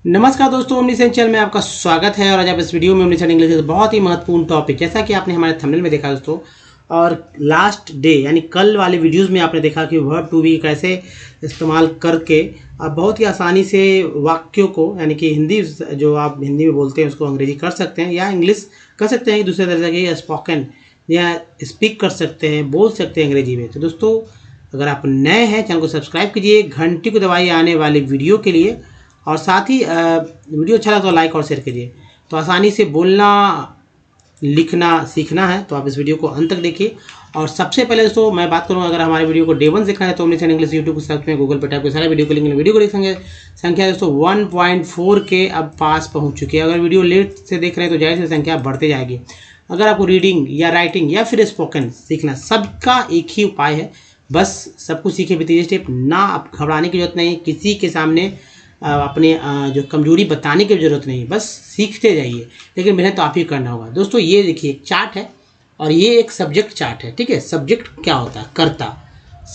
नमस्कार दोस्तों, ओमनीसेंस चैनल में आपका स्वागत है। और आज आप इस वीडियो में ओमनीसेंस इंग्लिश का बहुत ही महत्वपूर्ण टॉपिक, जैसा कि आपने हमारे थंबनेल में देखा दोस्तों, और लास्ट डे यानी कल वाले वीडियोस में आपने देखा कि वर्ब टू बी कैसे इस्तेमाल करके आप बहुत ही आसानी से वाक्यों को, यानी कि हिंदी जो आप हिंदी में बोलते हैं उसको अंग्रेजी कर सकते हैं, या इंग्लिश कर सकते हैं दूसरे तरह के, स्पोकन या स्पीक कर सकते हैं, बोल सकते हैं अंग्रेजी में। तो दोस्तों, अगर आप नए हैं चैनल को सब्सक्राइब कीजिए, घंटी को दबाइए आने वाले वीडियो के लिए, और साथ ही वीडियो अच्छा लगा तो लाइक और शेयर कीजिए। तो आसानी से बोलना लिखना सीखना है तो आप इस वीडियो को अंत तक देखिए। और सबसे पहले दोस्तों मैं बात करूँगा, अगर हमारे वीडियो को डे 1 देखना है तो ओमनीसेंस इंग्लिश यूट्यूब को सर्च में गूगल पर टाइप कर सारे वीडियो को लिंक वीडियो को देखेंगे। संख्या दोस्तों 1.4 के अब पास पहुँच चुकी है। अगर वीडियो लेट से देख रहे हैं तो जाहिर सी संख्या बढ़ते जाएगी। अगर आपको रीडिंग या राइटिंग या फिर स्पोकन सीखना, सबका एक ही उपाय है, बस सब कुछ सीखे विद स्टेप। ना आप घबराने की जरूरत नहीं, किसी के सामने अपने जो कमजोरी बताने की जरूरत नहीं, बस सीखते जाइए, लेकिन मेहनत तो आप ही करना होगा। दोस्तों ये देखिए एक चार्ट है और ये एक सब्जेक्ट चार्ट है, ठीक है। सब्जेक्ट क्या होता है? कर्ता।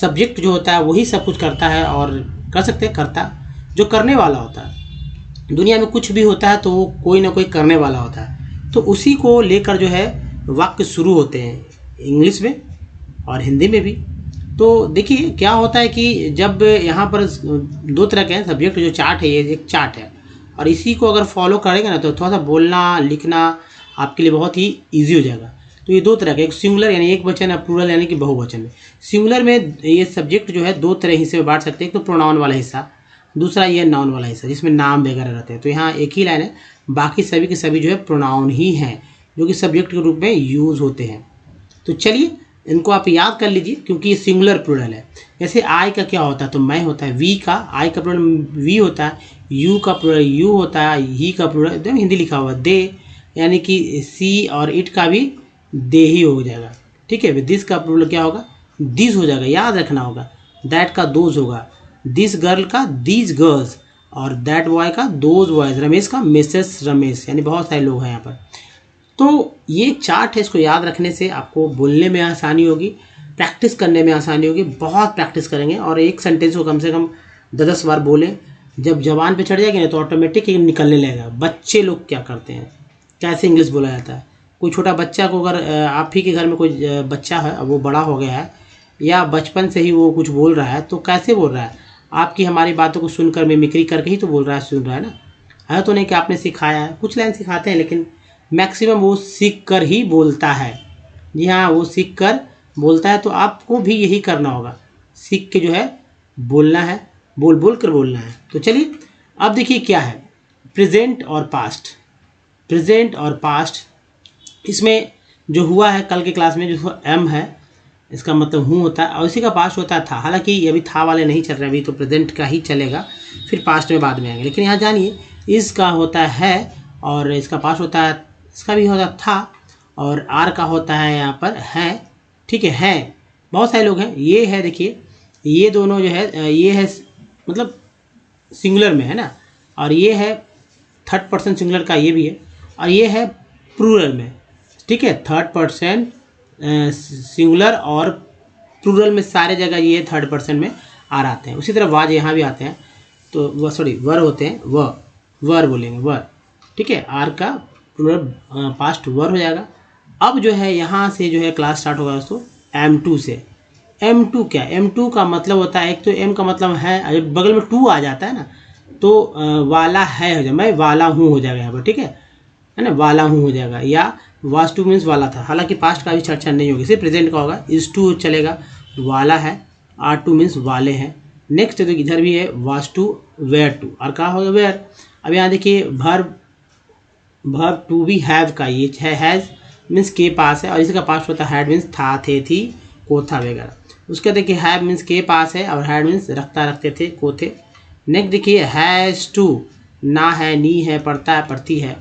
सब्जेक्ट जो होता है वही सब कुछ करता है और कर सकते हैं। कर्ता जो करने वाला होता है। दुनिया में कुछ भी होता है तो वो कोई ना कोई करने वाला होता है, तो उसी को लेकर जो है वाक्य शुरू होते हैं, इंग्लिश में और हिंदी में भी। तो देखिए क्या होता है कि जब यहाँ पर दो तरह के हैं सब्जेक्ट, जो चार्ट है ये एक चार्ट है, और इसी को अगर फॉलो करेंगे ना तो थोड़ा सा बोलना लिखना आपके लिए बहुत ही ईजी हो जाएगा। तो ये दो तरह के, एक सिंगुलर यानी एक वचन है, प्लूरल यानी कि बहुवचन में। सिंगुलर में ये सब्जेक्ट जो है दो तरह हिस्से में बांट सकते हैं, एक तो प्रोनाउन वाला हिस्सा, दूसरा ये नाउन वाला हिस्सा जिसमें नाम वगैरह रहते हैं। तो यहाँ एक ही लाइन है, बाकी सभी के सभी जो है प्रोनाउन ही हैं, जो कि सब्जेक्ट के रूप में यूज़ होते हैं। तो चलिए इनको आप याद कर लीजिए, क्योंकि ये सिंगुलर प्लूरल है। जैसे आई का क्या होता है? तो मैं होता है। वी का, आई का प्लूरल वी होता है। यू का प्लूरल यू होता है। ही का प्लूरल एकदम हिंदी लिखा हुआ दे, यानी कि सी, और इट का भी दे ही हो जाएगा, ठीक है। दिस का प्लूरल क्या होगा? दिस हो जाएगा, याद रखना होगा। दैट का दोज होगा। दिस गर्ल का दीज गर्ल्स, और दैट बॉय का दोज बॉयज। रमेश का मिसेस रमेश, यानी बहुत सारे लोग हैं यहाँ पर। तो ये चार्ट है, इसको याद रखने से आपको बोलने में आसानी होगी, प्रैक्टिस करने में आसानी होगी। बहुत प्रैक्टिस करेंगे और एक सेंटेंस को कम से कम 10-10 बार बोलें। जब जबान पे चढ़ जाएगी ना तो ऑटोमेटिक निकलने लगेगा। बच्चे लोग क्या करते हैं, कैसे इंग्लिश बोला जाता है। कोई छोटा बच्चा को, अगर आप ही के घर में कोई बच्चा है, वो बड़ा हो गया है या बचपन से ही वो कुछ बोल रहा है, तो कैसे बोल रहा है? आपकी हमारी बातों को सुनकर मिमिक्री करके ही तो बोल रहा है, सुन रहा है ना। है तो नहीं कि आपने सिखाया है, कुछ लाइन सिखाते हैं, लेकिन मैक्सिमम वो सीख कर ही बोलता है। जी हाँ, वो सीख कर बोलता है। तो आपको भी यही करना होगा, सीख के जो है बोलना है, बोल बोल कर बोलना है। तो चलिए अब देखिए क्या है प्रेजेंट और पास्ट। प्रेजेंट और पास्ट, इसमें जो हुआ है कल के क्लास में, जो एम है इसका मतलब हूँ होता है, और इसी का पास्ट होता है था। हालांकि अभी था वाले नहीं चल रहे, अभी तो प्रेजेंट का ही चलेगा, फिर पास्ट में बाद में आएंगे। लेकिन यहाँ जानिए, इसका होता है और इसका पास्ट होता है, इसका भी होता था, और आर का होता है यहाँ पर है, ठीक है। बहुत सारे लोग हैं, ये है देखिए, ये दोनों जो है, ये है मतलब सिंगुलर में है ना, और ये है थर्ड पर्सन सिंगुलर का, ये भी है, और ये है प्लूरल में, ठीक है। थर्ड पर्सन सिंगुलर और प्लूरल में सारे जगह ये थर्ड पर्सन में आर आते हैं। उसी तरह वाज यहाँ भी आते हैं, तो वह सॉरी वर होते हैं, वर बोलेंगे, वर, ठीक है। आर का प्लूरल पास्ट वर हो जाएगा। अब जो है यहाँ से जो है क्लास स्टार्ट होगा दोस्तों M2 से। M2 क्या? M2 का मतलब होता है, एक तो M का मतलब है, बगल में 2 आ जाता है ना, तो वाला है हो जाएगा, मैं वाला हूँ हो जाएगा यहाँ पर, ठीक है ना, वाला हूँ हो जाएगा। या वाज टू मीन्स वाला था, हालांकि पास्ट का भी चर्चा नहीं होगी, सिर्फ प्रेजेंट का होगा। इज टू चलेगा, वाला है, आर टू मीन्स वाले हैं। नेक्स्ट तो इधर भी है वाज टू, वेयर टू, और कहा होगा वेयर। अब यहाँ देखिए वर्ब टू भी हैव का, ये है हैज़ मीन्स के पास है, और इसका पास्ट होता है हैड मीन्स था, थे, थी, को था वगैरह। उसका देखिए हैव मीन्स के पास है, और हैड मीन्स रखता रखते थे, को थे। नेक्स्ट देखिए हैज़ टू, ना है, नी है, पढ़ता है, पढ़ती है।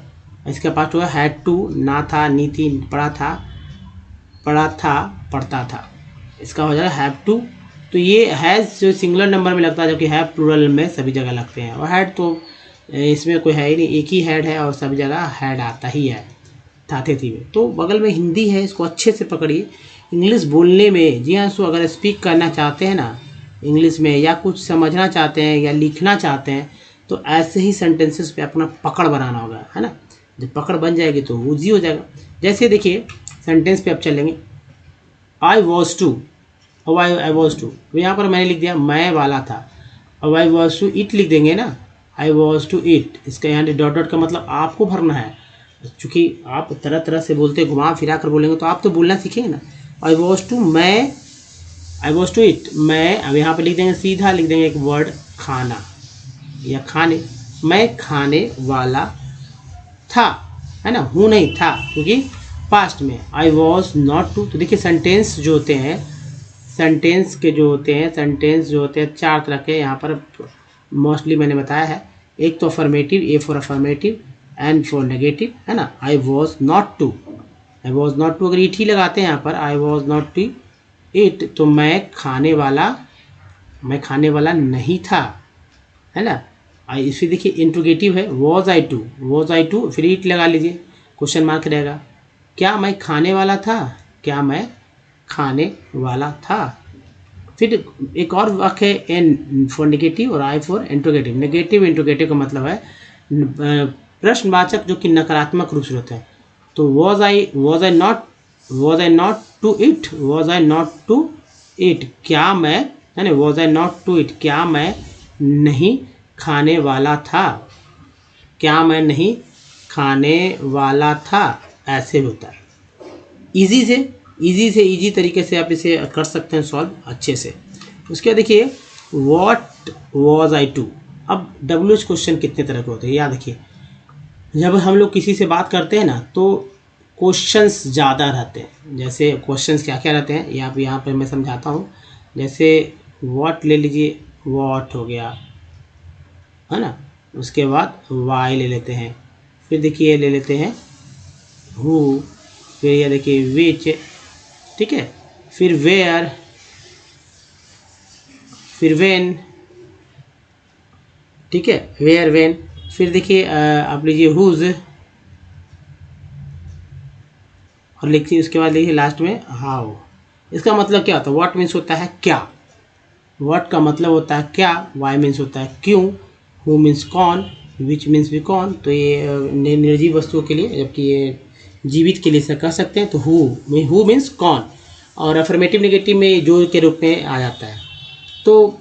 इसका पास्ट हुआ हैड टू, ना था, नी थी, पढ़ा था, पढ़ता था। इसका हो जाएगा हैव टू। तो ये हैज़ जो सिंगुलर नंबर में लगता है, जबकि हैव प्लूरल में सभी जगह लगते हैं। और हैड तो इसमें कोई है ही नहीं, एक ही हेड है और सभी जगह हेड आता ही है, थाते थी में। तो बगल में हिंदी है, इसको अच्छे से पकड़िए। इंग्लिश बोलने में, जी हाँ, सो अगर स्पीक करना चाहते हैं ना इंग्लिश में, या कुछ समझना चाहते हैं या लिखना चाहते हैं, तो ऐसे ही सेंटेंसेस पे अपना पकड़ बनाना होगा, है ना। जब पकड़ बन जाएगी तो ईजी हो जाएगा। जैसे देखिए सेंटेंस पे अब चलेंगे, आई वॉज टू, अब आई वॉज टू, तो यहाँ पर मैंने लिख दिया मैं वाला था। अब आई वॉज टू ईट लिख देंगे ना, आई वॉज टू ईट, इसका यहाँ डॉट डॉट का मतलब आपको भरना है। चूँकि आप तरह तरह से बोलते घुमा फिरा कर बोलेंगे तो आप तो बोलना सीखेंगे ना। आई वॉज टू, मैं, आई वॉज टू ईट, मैं, अब यहाँ पर लिख देंगे सीधा, लिख देंगे एक वर्ड खाना या खाने, मैं खाने वाला था, है ना, हूँ नहीं था, क्योंकि पास्ट में। आई वॉज नॉट टू, तो देखिए सेंटेंस जो होते हैं, सेंटेंस के जो होते हैं, सेंटेंस जो होते हैं 4 तरह के यहाँ पर मोस्टली मैंने बताया है। एक तो affirmative, A for affirmative, N for negative, है ना। I was not to, I was not to, अगर ईट ही लगाते हैं यहाँ पर, I was not to eat, तो मैं खाने वाला नहीं था, है ना। इसे देखिए इंट्रोगेटिव है, was I to, was I to, फिर ईट लगा लीजिए, क्वेश्चन मार्क रहेगा। क्या मैं खाने वाला था, क्या मैं खाने वाला था। फिर एक और वाक्य है, एन फॉर नेगेटिव और I for interrogative. Negative interrogative का मतलब है प्रश्नवाचक जो कि नकारात्मक रूप से होता है। तो was I not to eat, was I not to eat, क्या मैं, है ना, was I not to eat, क्या मैं नहीं खाने वाला था, क्या मैं नहीं खाने वाला था, ऐसे होता है। इजी तरीके से आप इसे कर सकते हैं सॉल्व अच्छे से। उसके बाद देखिए व्हाट वाज आई टू। अब डब्ल्यू एच क्वेश्चन कितने तरह के होते हैं याद रखिए। जब हम लोग किसी से बात करते हैं ना तो क्वेश्चंस ज़्यादा रहते हैं। जैसे क्वेश्चंस क्या क्या रहते हैं ये आप यहाँ पर मैं समझाता हूँ। जैसे व्हाट ले लीजिए, व्हाट हो गया, है ना। उसके बाद वाई ले लेते हैं, फिर देखिए ले लेते हैं हु, फिर ये देखिए विच, ठीक है, फिर वेयर, फिर वेन, ठीक है, वेयर वेन, फिर देखिए आप लीजिए हुज, और लिखिए उसके बाद लिखिए लास्ट में हाउ। इसका मतलब क्या होता है, व्हाट मीन्स होता है क्या, व्हाट का मतलब होता है क्या, वाई मीन्स होता है क्यों, हु मीन्स कौन, विच मीन्स भी कौन। तो ये निर्जीव वस्तुओं के लिए, जबकि ये जीवित के लिए से कह सकते हैं। तो हु मीन्स कौन, और अफर्मेटिव नेगेटिव में जो के रूप में आ जाता है। तो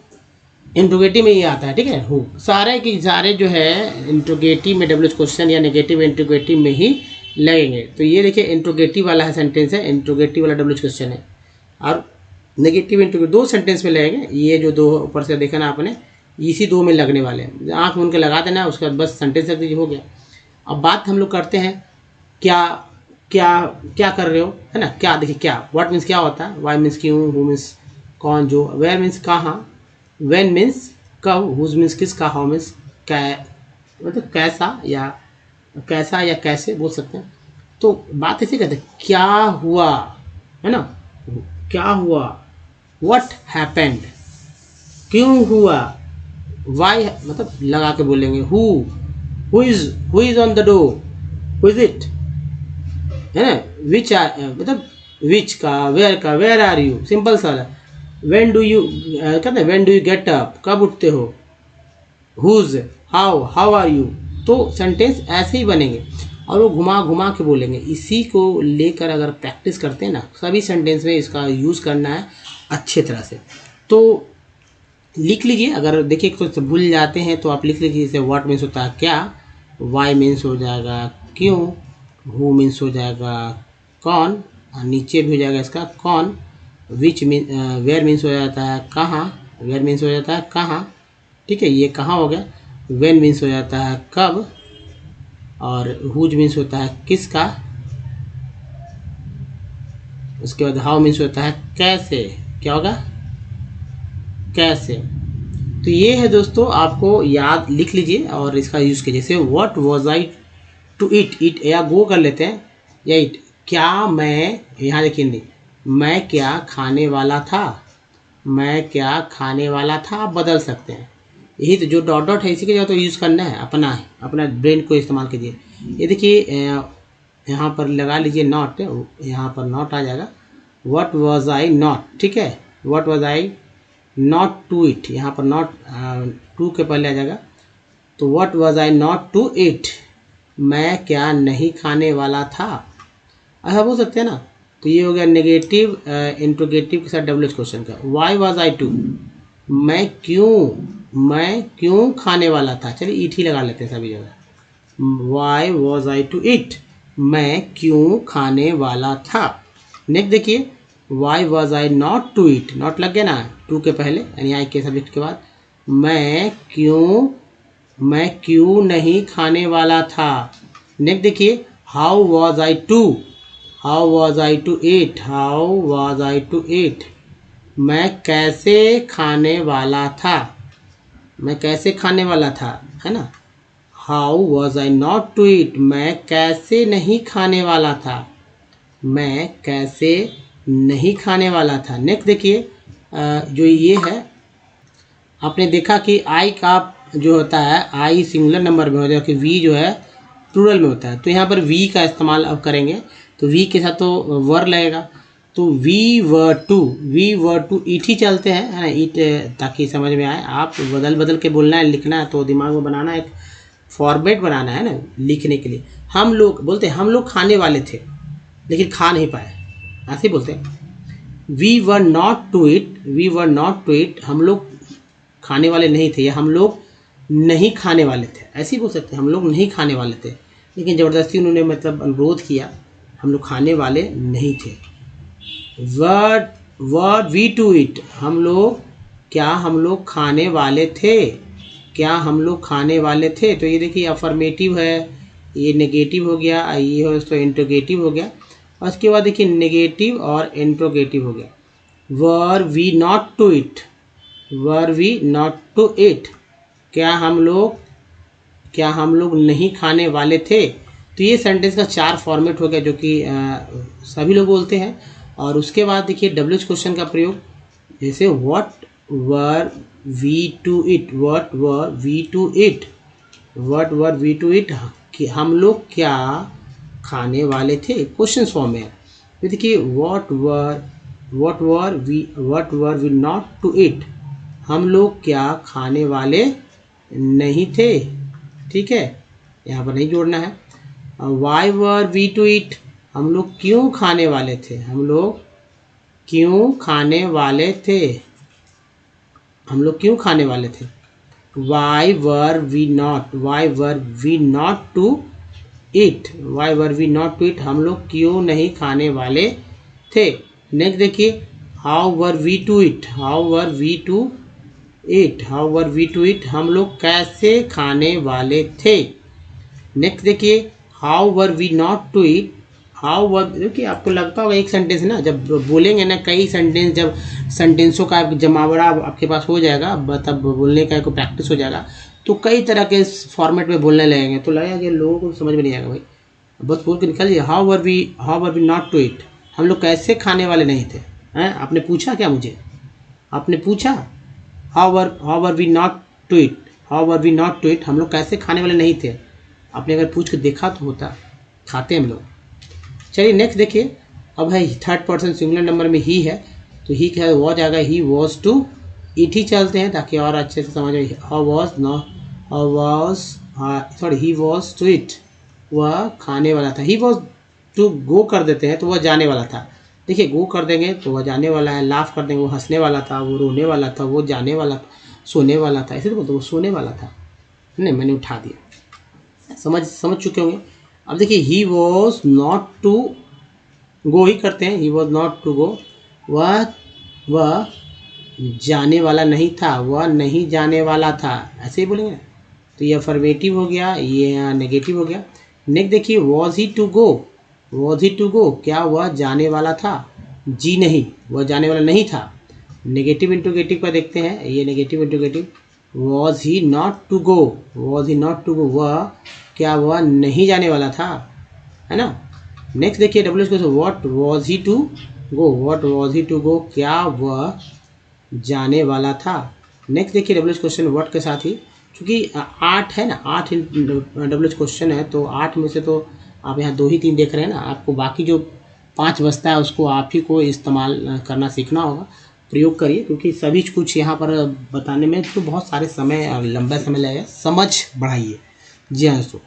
इंट्रोगेटिव में ये आता है, ठीक है, हु। सारे की सारे जो है इंट्रोगेटिव में डब्ल्यू क्वेश्चन या नेगेटिव इंट्रोगेटिव में ही लगेंगे। तो ये देखिए इंट्रोगेटिव वाला है सेंटेंस है, इंट्रोगेटिव वाला डब्ल्यू क्वेश्चन है, और नेगेटिव इंट्रोगेटिव 2 सेंटेंस में लगेंगे। ये जो 2 ऊपर से देखा ना आपने, इसी 2 में लगने वाले हैं। आँख मूंद के लगा देना, उसके बाद बस सेंटेंस रख दीजिए, हो गया। अब बात हम लोग करते हैं क्या क्या क्या कर रहे हो, है ना। क्या देखिए क्या, व्हाट मीन्स क्या होता है, वाई मीन्स क्यों, हु मीन्स कौन जो, वेयर मीन्स कहाँ, वेन मीन्स कब, हुज मीन्स किसका, हाउ मीन्स कै, मतलब कैसा या कैसे बोल सकते हैं। तो बात ऐसे कहते हैं क्या हुआ, है ना, क्या हुआ, व्हाट हैपेंड, क्यों हुआ, वाई मतलब लगा के बोलेंगे, who is on the door, who is it, है ना। विच मतलब विच का, वेयर आर यू, सिंपल सा। व्हेन डू यू कहते हैं, when do you get up, कब उठते हो, हुज, हाउ आर यू। तो सेंटेंस ऐसे ही बनेंगे और वो घुमा घुमा के बोलेंगे। इसी को लेकर अगर प्रैक्टिस करते हैं ना, सभी सेंटेंस में इसका यूज़ करना है अच्छे तरह से। तो लिख लीजिए, अगर देखिए कुछ भूल जाते हैं तो आप लिख लीजिए। जैसे व्हाट मीन्स होता है क्या, वाई मीन्स हो जाएगा क्यों, हु मीन्स हो जाएगा कौन, नीचे भी हो जाएगा इसका कौन, विच मीन, वेयर मीन्स हो जाता है कहाँ, वेयर मीन्स हो जाता है कहाँ, ठीक है, ये कहाँ हो गया। वेन मीन्स हो जाता है कब, और हुज मीन्स होता है किसका। उसके बाद हाउ मीन्स होता है कैसे, क्या होगा, कैसे। तो ये है दोस्तों, आपको याद लिख लीजिए और इसका यूज़ कीजिए। जैसे what was I to eat या गो कर लेते हैं, या ईट, क्या मैं, यहाँ देखिए नहीं, मैं क्या खाने वाला था, मैं क्या खाने वाला था, आप बदल सकते हैं। यही तो जो डॉट डॉट है इसी के जगह तो यूज़ करना है, अपना ब्रेन को इस्तेमाल कीजिए। ये देखिए यहाँ पर लगा लीजिए नॉट, यहाँ पर नॉट आ जाएगा। व्हाट वाज आई नॉट, ठीक है, what was I not to eat, यहाँ पर नॉट टू के पहले आ जाएगा। तो what was I not to eat, मैं क्या नहीं खाने वाला था, ऐसा बोल सकते हैं ना। तो ये हो गया नेगेटिव इंट्रोगेटिव के साथ डब्ल्यूएच क्वेश्चन का। वाई वाज आई टू, मैं क्यों खाने वाला था। चलिए ईट ही लगा लेते हैं सभी जगह। Why was I to eat, मैं क्यों खाने वाला था। नेक्स्ट देखिए, why was I not to eat, not लग गया ना टू के पहले यानी आई के सब्जेक्ट के बाद। मैं क्यों नहीं खाने वाला था। नेक्स्ट देखिए, how was I to eat, मैं कैसे खाने वाला था, है ना। How was I not to eat, मैं कैसे नहीं खाने वाला था, था। नेक्स्ट देखिए, जो ये है, आपने देखा कि आई का जो होता है, आई सिंगुलर नंबर में होता है कि वी जो है प्लूरल में होता है। तो यहाँ पर वी का इस्तेमाल अब करेंगे, तो वी के साथ तो वर लगेगा। तो वी वर टू ईट ही चलते हैं, है ना, ईट, ताकि समझ में आए। आप बदल के बोलना है, लिखना है, तो दिमाग में बनाना, एक फॉर्मेट बनाना है ना लिखने के लिए। हम लोग बोलते हैं हम लोग खाने वाले थे लेकिन खा नहीं पाए, ऐसे बोलते हैं। We were not to eat, हम लोग खाने वाले नहीं थे, या हम लोग नहीं खाने वाले थे, ऐसे ही बोल सकते हैं। हम लोग नहीं खाने वाले थे, लेकिन ज़बरदस्ती उन्होंने मतलब अनुरोध किया, हम लोग खाने वाले नहीं थे। वर्ड वी टू इट, हम लोग खाने वाले थे, तो ये देखिए अफर्मेटिव है, ये नेगेटिव हो गया, ये हो तो इंट्रोगेटिव हो गया। और उसके बाद देखिए नेगेटिव और इंट्रोगेटिव हो गया। Were we not to eat, क्या हम लोग नहीं खाने वाले थे। तो ये सेंटेंस का 4 फॉर्मेट हो गया, जो कि सभी लोग बोलते हैं। और उसके बाद देखिए डब्ल्यूएच क्वेश्चन का प्रयोग, जैसे what were we to eat, कि हम लोग क्या खाने वाले थे, क्वेश्चन फॉर्म में। तो देखिए what were we not to eat, हम लोग क्या खाने वाले नहीं थे, ठीक है, यहाँ पर नहीं जोड़ना है। Why were we to eat, हम लोग क्यों खाने वाले थे, why were we not to eat, हम लोग क्यों नहीं खाने वाले थे। नेक्स्ट देखिए, how were we to eat, हम लोग कैसे खाने वाले थे। नेक्स्ट देखिए, how were we not to eat, देखिए आपको लगता होगा एक सेंटेंस ना, जब बोलेंगे ना कई सेंटेंस, जब सेंटेंसों का जमावड़ा आपके पास हो जाएगा, तब बोलने का कोई प्रैक्टिस हो जाएगा, तो कई तरह के फॉर्मेट में बोलने लगेंगे, तो लगेगा कि लोगों को समझ में नहीं आएगा भाई, बस बोल के निकल जाइए। How were we not to eat, हम लोग कैसे खाने वाले नहीं थे। हैं, आपने पूछा क्या मुझे, how were we not to eat, हम लोग कैसे खाने वाले नहीं थे। आपने अगर पूछ के देखा तो होता, खाते हम लोग। चलिए नेक्स्ट देखिए, अब है थर्ड पर्सन सिंगुलर नंबर में ही है, तो ही क्या वॉज आ गया, ही वॉज टू इट ही चलते हैं ताकि और अच्छे से समझ में। ही वॉज टू इट, वह खाने वाला था। ही वॉज टू गो कर देते हैं तो वह जाने वाला था। देखिए गो कर देंगे तो वह जाने वाला है, लाफ कर देंगे वो हंसने वाला था, वो रोने वाला था, वो जाने वाला था, सोने वाला था, ऐसे तो बोलते वो सोने वाला था। नहीं, मैंने उठा दिया, समझ चुके होंगे। अब देखिए he was not to go ही करते हैं, he was not to go, वह जाने वाला नहीं था, वह नहीं जाने वाला था, ऐसे ही बोलेंगे। तो ये अफर्मेटिव हो गया, ये नेगेटिव हो गया। नेक्स्ट देखिए, वॉज ही टू गो, क्या वह जाने वाला था। जी नहीं, वह जाने वाला नहीं था। नेगेटिव इंट्रोगेटिव का देखते हैं, ये negative interrogative. Was he not to go, क्या वह नहीं जाने वाला था, है ना। नेक्स्ट देखिए W question, what was he to go, क्या वह जाने वाला था। नेक्स्ट देखिए डब्ल्यू क्वेश्चन व्हाट के साथ ही, क्योंकि 8 है ना, 8 डब्ल्यू क्वेश्चन है, तो 8 में से तो आप यहाँ 2 ही 3 देख रहे हैं ना, आपको बाकी जो 5 बचता है उसको आप ही को इस्तेमाल करना सीखना होगा। प्रयोग करिए, क्योंकि सभी कुछ यहाँ पर बताने में तो बहुत सारे समय और लंबा समय लगेगा, समझ बढ़ाइए। जी हाँ दोस्तों,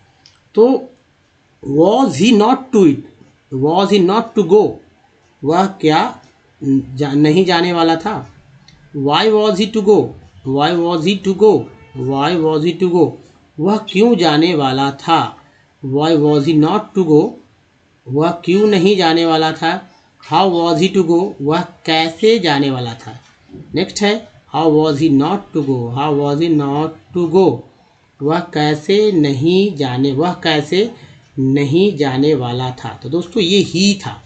तो was he not to eat, was he not to go, वह क्या नहीं जाने वाला था। Why was he to go, why was he to go, why was he to go, वह क्यों जाने वाला था। Why was he not to go, वह क्यों नहीं जाने वाला था। How was he to go, वह कैसे जाने वाला था। नेक्स्ट है how was he not to go, how was he not to go, वह कैसे नहीं जाने वाला था। तो दोस्तों ये ही था,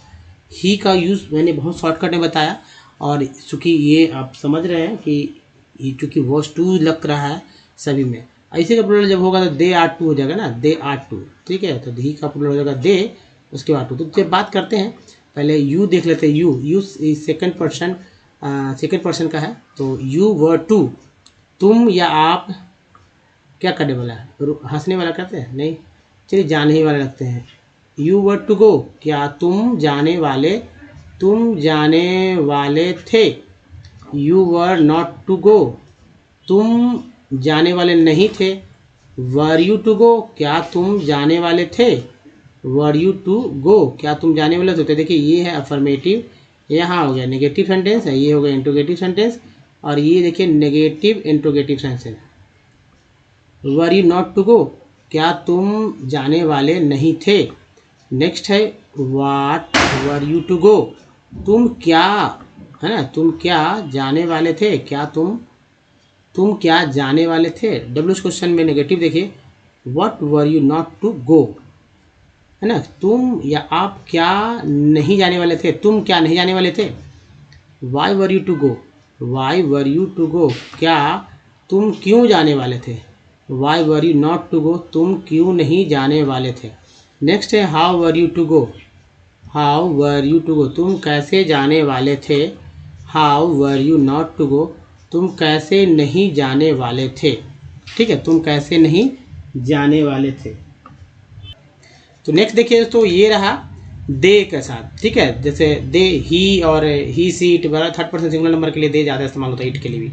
ही का यूज़ मैंने बहुत शॉर्टकट में बताया, और चूँकि ये आप समझ रहे हैं कि चूँकि वॉज टू लग रहा है सभी में, ऐसे का प्लूरल जब होगा तो दे आर टू हो जाएगा ना, दे आर टू, ठीक है। तो ही का प्लूरल हो जाएगा दे, उसके बाद टू। तो जब बात करते हैं पहले यू देख लेते हैं। यू सेकंड पर्सन का है, तो यू वर टू, तुम या आप क्या करने वाला है, हंसने वाला करते हैं नहीं, चलिए जाने ही वाले लगते हैं। यू वर टू गो, क्या तुम जाने वाले थे। You were not to go, तुम जाने वाले नहीं थे। वर यू टू गो, क्या तुम जाने वाले थे। वर यू टू गो, क्या तुम जाने वाले थे। तो देखिए ये है अफर्मेटिव, यहाँ हो गया नेगेटिव सेंटेंस है, ये हो गया इंट्रोगेटिव सेंटेंस, और ये देखिए negative interrogative sentence. Were you not to go, क्या तुम जाने वाले नहीं थे। नेक्स्ट है वाट वर यू टू गो, तुम क्या, है ना, तुम क्या जाने वाले थे, क्या तुम क्या जाने वाले थे। डब्ल्यू क्वेश्चन में नेगेटिव देखिए, what were you not to go, है ना, तुम या आप क्या नहीं जाने वाले थे, तुम क्या नहीं जाने वाले थे। Why were you to go, why were you to go, क्या तुम क्यों जाने वाले थे। Why were you not to go, तुम क्यों नहीं जाने वाले थे। नेक्स्ट है how were you to go, how were you to go, तुम कैसे जाने वाले थे। How were you not to go, तुम कैसे नहीं जाने वाले थे, ठीक है, तुम कैसे नहीं जाने वाले थे। तो नेक्स्ट देखिए दोस्तों, ये रहा दे के साथ, ठीक है, जैसे दे ही और ही सी इट वगैरह थर्ड पर्सन सिंगुलर नंबर के लिए दे ज़्यादा इस्तेमाल होता है, इट के लिए भी।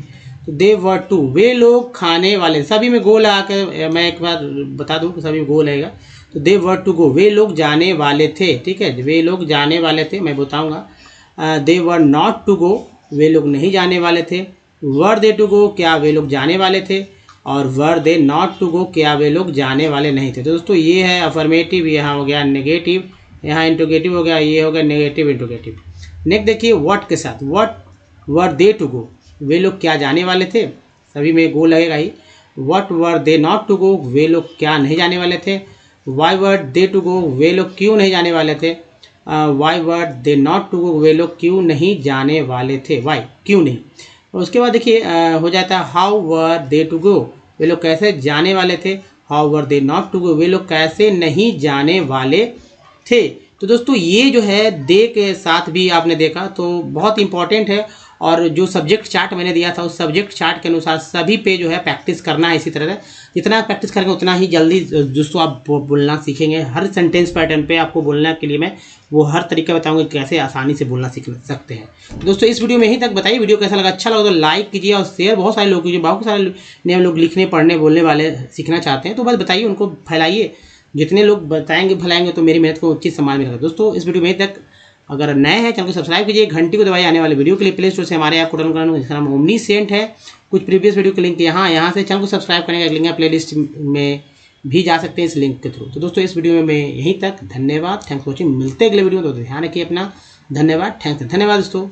तो दे वर टू, वे लोग खाने वाले, सभी में गो लगा के मैं एक बार बता दूं कि सभी में गो लगेगा। तो दे वर टू गो, वे लोग जाने वाले थे, ठीक है, वे लोग जाने वाले थे, मैं बताऊंगा। दे वर नॉट टू गो, वे लोग नहीं जाने वाले थे। वर दे टू गो, क्या वे लोग जाने वाले थे। और वर दे नॉट टू गो, क्या वे लोग जाने वाले नहीं थे। तो दोस्तों ये है अफर्मेटिव, यहाँ हो गया नेगेटिव, यहाँ इंट्रोगेटिव हो गया, ये हो गया नेगेटिव इंट्रोगेटिव। नेक्स्ट देखिए व्हाट के साथ, what were they to go, वे लोग क्या जाने वाले थे, सभी में गो लगेगा ही। What were they not to go, वे लोग क्या नहीं जाने वाले थे। Why were they to go, वे लोग क्यों नहीं जाने वाले थे। Why were they not to go, वे लोग क्यों नहीं जाने वाले थे, वाई क्यों नहीं। और उसके बाद देखिए हो जाता है how were they to go, वे लोग कैसे जाने वाले थे। How were they not to go, वे लोग कैसे नहीं जाने वाले थे। तो दोस्तों ये जो है दे के साथ भी आपने देखा तो बहुत इंपॉर्टेंट है, और जो सब्जेक्ट चार्ट मैंने दिया था उस सब्जेक्ट चार्ट के अनुसार सभी पे जो है प्रैक्टिस करना है। इसी तरह से जितना प्रैक्टिस करेंगे उतना ही जल्दी दोस्तों आप बोलना सीखेंगे। हर सेंटेंस पैटर्न पे आपको बोलने के लिए मैं वो हर तरीका बताऊंगा कैसे आसानी से बोलना सीख सकते हैं। दोस्तों इस वीडियो में यहीं तक बताइए, वीडियो कैसा लगा, अच्छा लगा तो लाइक कीजिए और शेयर बहुत सारे लोग कीजिए। बहुत सारे नए लोग लिखने पढ़ने बोलने वाले सीखना चाहते हैं, तो बस बताइए, उनको फैलाइए। जितने लोग बताएंगे फैलाएंगे तो मेरी मेहनत को उचित सम्मान मिलेगा। दोस्तों इस वीडियो में यहीं तक, अगर नए हैं चैनल को सब्सक्राइब कीजिए, घंटी को दबाइए आने वाले वीडियो के लिए। प्ले स्टोर से हमारे ऐप को डाउनलोड करना, जिसका नाम ओमनीसेंट है। कुछ प्रीवियस वीडियो के लिंक यहाँ से चैनल को सब्सक्राइब करने का लिंक है, प्लेलिस्ट में भी जा सकते हैं इस लिंक के थ्रू। तो दोस्तों इस वीडियो में मैं यहीं तक, धन्यवाद, थैंक्स फॉर वॉचिंग। मिलते हैं अगले वीडियो में, तो ध्यान रखिए अपना, धन्यवाद, थैंक्स, धन्यवाद दोस्तों।